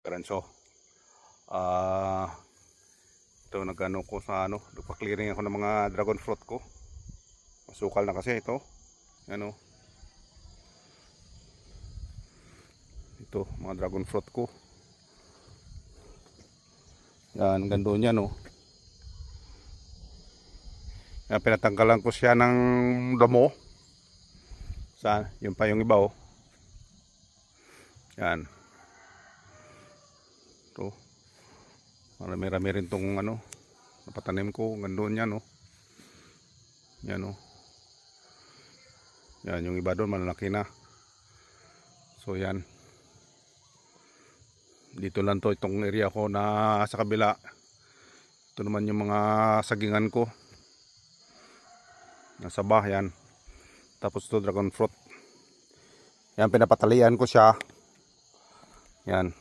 Karanso. Ito nagano ko sa nagpa-clearing ako ng mga dragon fruit ko. Masukal na kasi ito. Ano? Ito, mga dragon fruit ko. Yan, gando niya Yan, pinatanggalan ko siya ng damo. Saan? Yun pa yung iba Yan. Ito. Marami-rami rin tong napatanim ko. Gandun yan Yan Yan, yung iba doon malalaki na. So yan. Dito lang to, itong area ko na sa kabila. Ito naman yung mga sagingan ko. Nasa bahayan. Tapos ito dragon fruit. Yan, pinapatalian ko siya. Yan.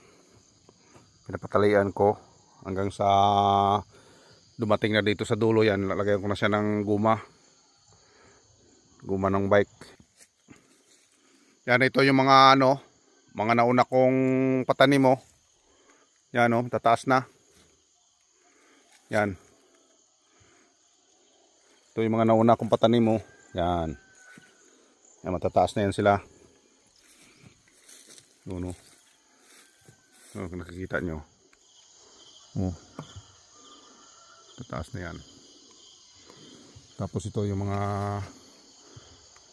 Pinapatalian ko hanggang sa dumating na dito sa dulo. Yan, lalagyan ko na siya ng guma ng bike. Yan, ito yung mga mga nauna kong patanim Yan tataas na. Yan. Ito yung mga nauna kong patanim Yan. Yan, matataas na yan sila. Kung nakikita nyo. Tataas na yan. Tapos ito yung mga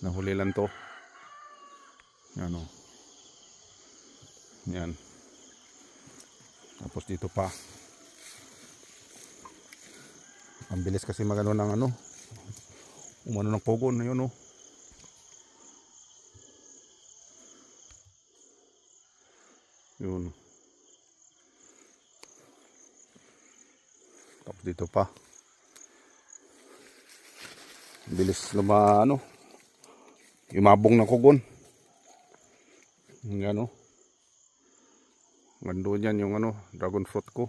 nahuli lang to. Yan Yan. Tapos dito pa. Ang bilis kasi magano ng umano ng pogon. Ayun Yun. Tapos dito pa. Ang bilis umabong ng kugon. Yan Gando yan yung dragon fruit ko.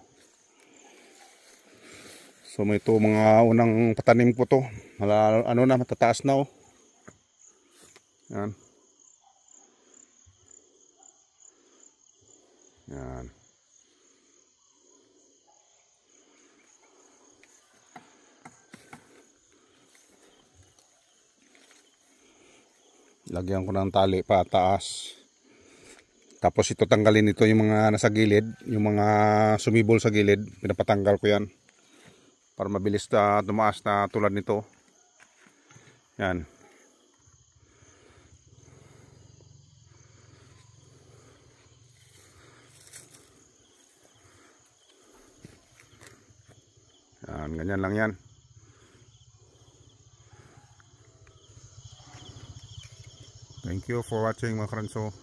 So may ito mga unang patanim ko to. Matataas na Yan. Yan. Lagyan ko ng tali pataas. Tapos ito tanggalin ito yung mga nasa gilid, yung mga sumibol sa gilid, pinapatanggal ko yan para mabilis na tumaas na tulad nito. Yan. Yan, ganyan lang yan. Thank you for watching mga karanso.